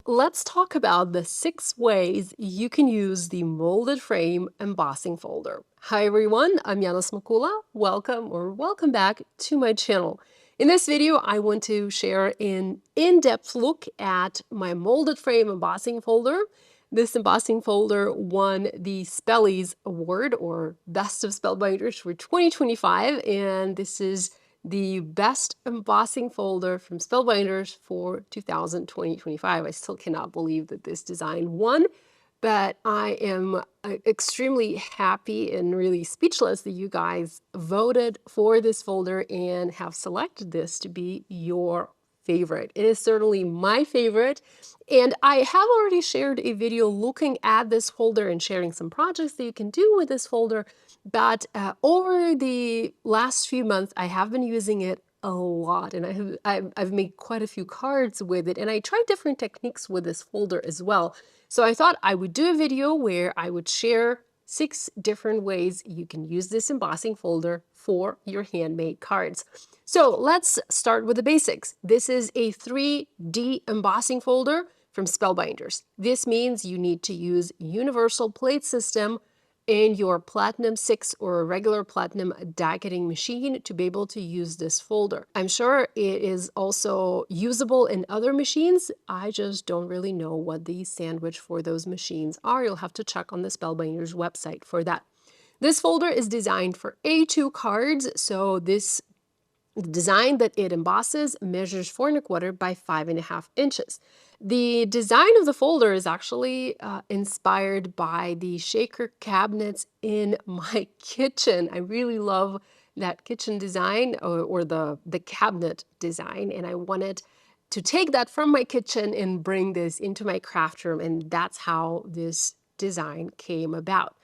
let's talk about the 6 ways you can use the Molded Frame Embossing Folder. Hi everyone, I'm Yana Smakula. Welcome back to my channel. In this video, I want to share an in-depth look at my Molded Frame Embossing Folder. This embossing folder won the Spellies Award, or Best of Spellbinders, for 2025, and this is the best embossing folder from Spellbinders for 2025. I still cannot believe that this design won, but I am extremely happy and really speechless that you guys voted for this folder and have selected this to be your favorite. It is certainly my favorite, and I have already shared a video looking at this folder and sharing some projects that you can do with this folder. But over the last few months, I have been using it a lot, and I've made quite a few cards with it, and I tried different techniques with this folder as well. So I thought I would do a video where I would share 6 different ways you can use this embossing folder for your handmade cards. So let's start with the basics. This is a 3D embossing folder from Spellbinders. This means you need to use universal plate system in your Platinum 6 or a regular Platinum die cutting machine to be able to use this folder. I'm sure it is also usable in other machines. I just don't really know what the sandwich for those machines are. You'll have to check on the Spellbinders website for that. This folder is designed for A2 cards, so the design that it embosses measures 4¼ by 5½ inches. The design of the folder is actually inspired by the shaker cabinets in my kitchen. I really love that kitchen design or the cabinet design, and I wanted to take that from my kitchen and bring this into my craft room, and that's how this design came about.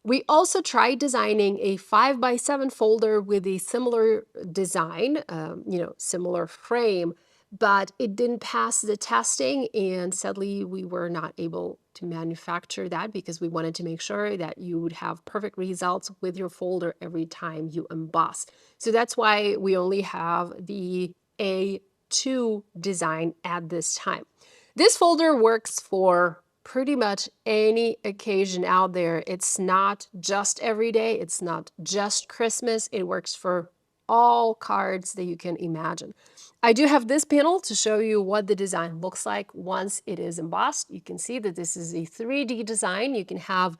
We also tried designing a 5x7 folder with a similar design, similar frame, but it didn't pass the testing, and sadly we were not able to manufacture that because we wanted to make sure that you would have perfect results with your folder every time you emboss. So that's why we only have the A2 design at this time. This folder works for pretty much any occasion out there. It's not just every day. It's not just Christmas. It works for all cards that you can imagine. I do have this panel to show you what the design looks like once it is embossed. You can see that this is a 3D design. You can have,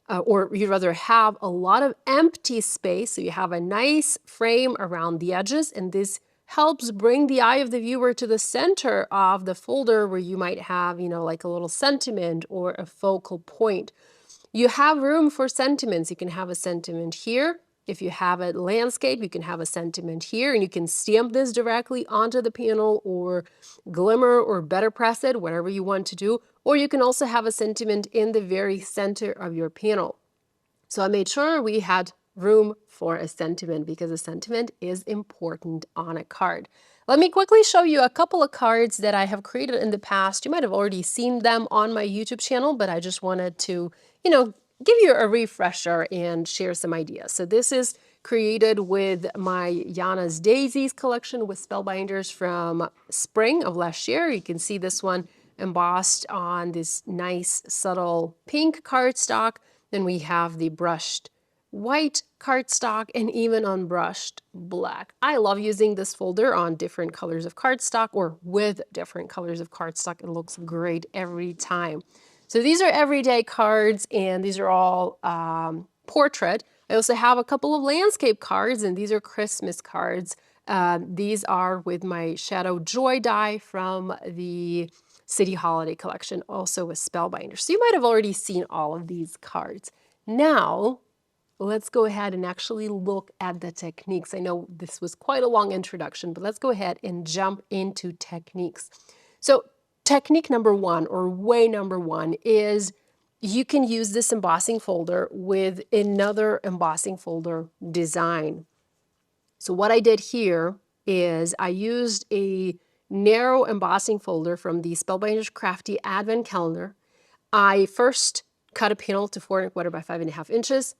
or you'd rather have a lot of empty space. So you have a nice frame around the edges, and this helps bring the eye of the viewer to the center of the folder where you might have, like a little sentiment or a focal point. You have room for sentiments. You can have a sentiment here. If you have a landscape, you can have a sentiment here, and you can stamp this directly onto the panel or glimmer or BetterPress it, whatever you want to do. Or you can also have a sentiment in the very center of your panel. So I made sure we had room for a sentiment because a sentiment is important on a card. Let me quickly show you a couple of cards that I have created in the past. You might have already seen them on my YouTube channel, but I just wanted to, give you a refresher and share some ideas. So this is created with my Yana's Daisies collection with Spellbinders from spring of last year. You can see this one embossed on this nice subtle pink cardstock. Then we have the brushed white cardstock and even unbrushed black. I love using this folder on different colors of cardstock or with different colors of cardstock. It looks great every time. So these are everyday cards, and these are all portrait. I also have a couple of landscape cards, and these are Christmas cards. These are with my Shadow Joy die from the City Holiday collection, also with Spellbinders. So you might have already seen all of these cards. Now, let's go ahead and actually look at the techniques. I know this was quite a long introduction, but let's go ahead and jump into techniques. So technique number 1, or way number 1, is you can use this embossing folder with another embossing folder design. So what I did here is I used a narrow embossing folder from the Spellbinders Crafty Advent Calendar. I first cut a panel to 4¼ by 5½ inches.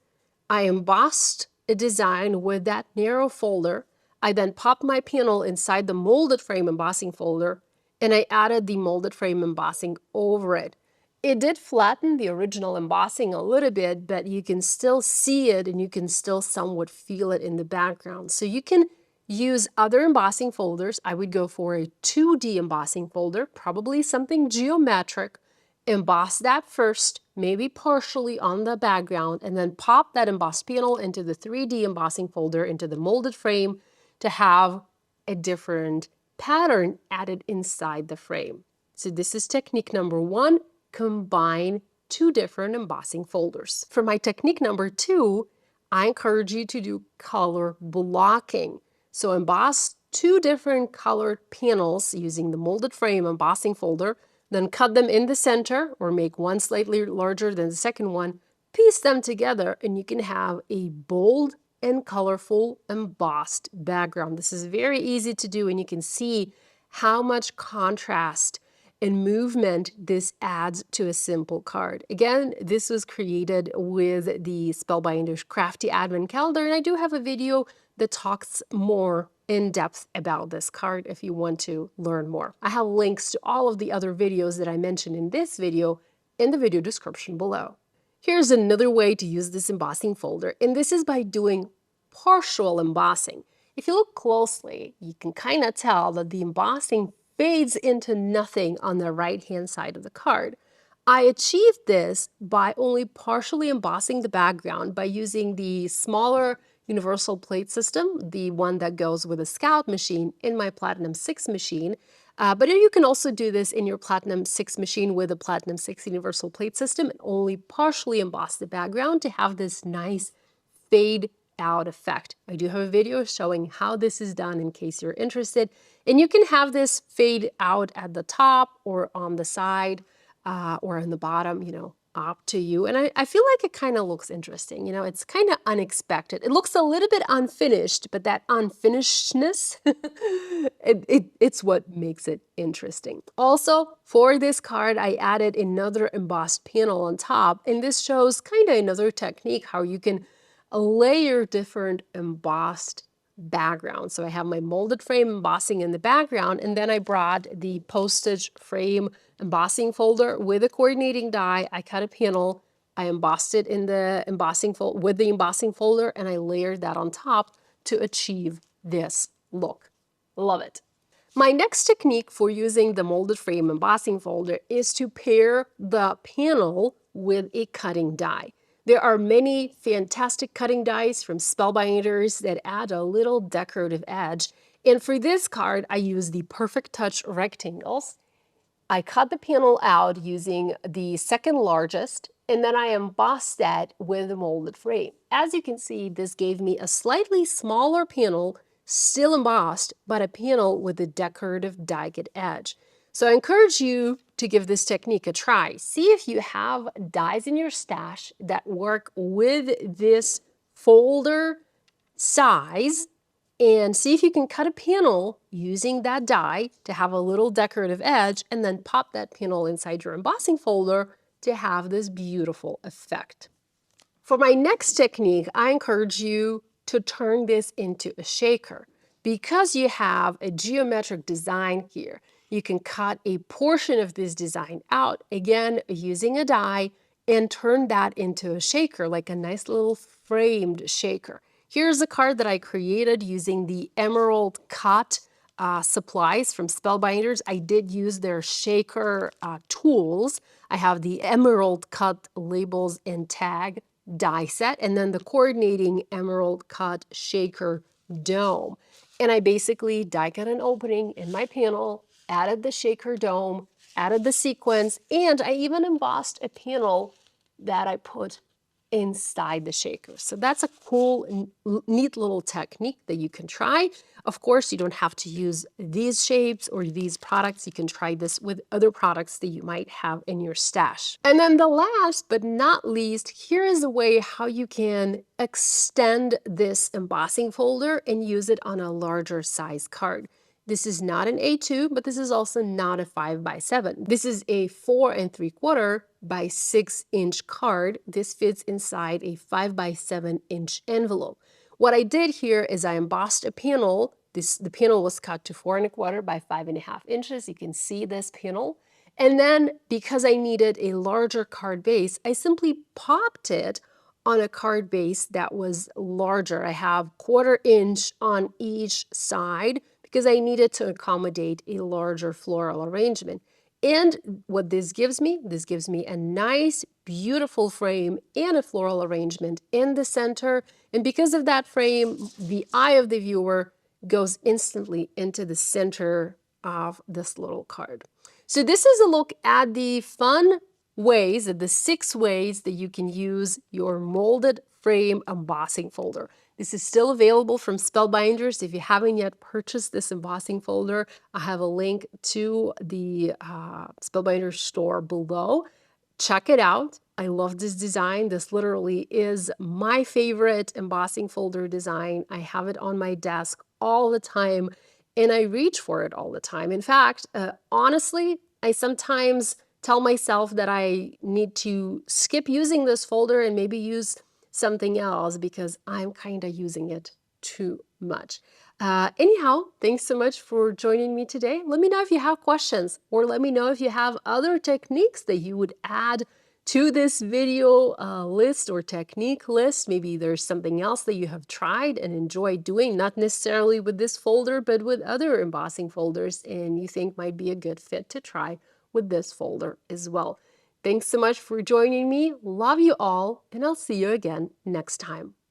I embossed a design with that narrow folder. I then popped my panel inside the Molded Frame Embossing Folder, and I added the molded frame embossing over it. It did flatten the original embossing a little bit, but you can still see it and you can still somewhat feel it in the background. So you can use other embossing folders. I would go for a 2D embossing folder, probably something geometric. Emboss that first, maybe partially on the background, and then pop that embossed panel into the 3D embossing folder, into the molded frame, to have a different pattern added inside the frame. So this is technique number 1, combine 2 different embossing folders. For my technique number 2, I encourage you to do color blocking. So emboss 2 different colored panels using the molded frame embossing folder, then cut them in the center or make one slightly larger than the second one, piece them together, and you can have a bold and colorful embossed background. This is very easy to do, and you can see how much contrast and movement this adds to a simple card. Again, this was created with the Spellbinders Crafty Advent Calendar, and I do have a video that talks more in depth about this card if you want to learn more. I have links to all of the other videos that I mentioned in this video in the video description below. Here's another way to use this embossing folder, and this is by doing partial embossing. If you look closely, you can kind of tell that the embossing fades into nothing on the right-hand side of the card. I achieved this by only partially embossing the background by using the smaller universal plate system, the one that goes with a Scout machine in my Platinum 6 machine. But you can also do this in your Platinum 6 machine with a Platinum 6 universal plate system and only partially emboss the background to have this nice fade out effect. I do have a video showing how this is done in case you're interested. And you can have this fade out at the top or on the side or on the bottom, up to you. And I feel like it kind of looks interesting. It's kind of unexpected. It looks a little bit unfinished, but that unfinishedness, it's what makes it interesting. Also, for this card, I added another embossed panel on top. And this shows kind of another technique, how you can layer different embossed backgrounds. So I have my molded frame embossing in the background, and then I brought the postage frame embossing folder with a coordinating die. I cut a panel, I embossed it in the embossing folder with the embossing folder, and I layered that on top to achieve this look. Love it. My next technique for using the molded frame embossing folder is to pair the panel with a cutting die. There are many fantastic cutting dies from Spellbinders that add a little decorative edge. And for this card, I use the Perfect Touch rectangles. I cut the panel out using the second largest, and then I embossed that with a molded frame. As you can see, this gave me a slightly smaller panel, still embossed, but a panel with a decorative die-cut edge. So I encourage you to give this technique a try. See if you have dies in your stash that work with this folder size, and see if you can cut a panel using that die to have a little decorative edge, and then pop that panel inside your embossing folder to have this beautiful effect. For my next technique, I encourage you to turn this into a shaker. Because you have a geometric design here, you can cut a portion of this design out, again, using a die, and turn that into a shaker, like a nice little framed shaker. Here's a card that I created using the Emerald Cut supplies from Spellbinders. I did use their shaker tools. I have the Emerald Cut labels and tag die set, and then the coordinating Emerald Cut shaker dome. And I basically die cut an opening in my panel, added the shaker dome, added the sequence, and I even embossed a panel that I put inside the shaker. So that's a cool and neat little technique that you can try. Of course, you don't have to use these shapes or these products. You can try this with other products that you might have in your stash. And then the last but not least, here is a way how you can extend this embossing folder and use it on a larger size card. This is not an A2, but this is also not a 5x7. This is a 4 3/4 by 6 inch card. This fits inside a 5x7 inch envelope. What I did here is I embossed a panel The panel was cut to 4¼ by 5½ inches. You can see this panel. And then because I needed a larger card base, I simply popped it on a card base that was larger. I have 1/4 inch on each side because I needed to accommodate a larger floral arrangement. And what this gives me a nice, beautiful frame and a floral arrangement in the center. And because of that frame, the eye of the viewer goes instantly into the center of this little card. So this is a look at the fun ways, the 6 ways that you can use your molded frame embossing folder. This is still available from Spellbinders. If you haven't yet purchased this embossing folder, I have a link to the Spellbinders store below. Check it out. I love this design. This literally is my favorite embossing folder design. I have it on my desk all the time, and I reach for it all the time. In fact, honestly, I sometimes tell myself that I need to skip using this folder and maybe use something else because I'm kind of using it too much. Anyhow, thanks so much for joining me today. Let me know if you have questions, or let me know if you have other techniques that you would add to this video list or technique list. Maybe there's something else that you have tried and enjoyed doing, not necessarily with this folder, but with other embossing folders, and you think might be a good fit to try with this folder as well. Thanks so much for joining me. Love you all, and I'll see you again next time.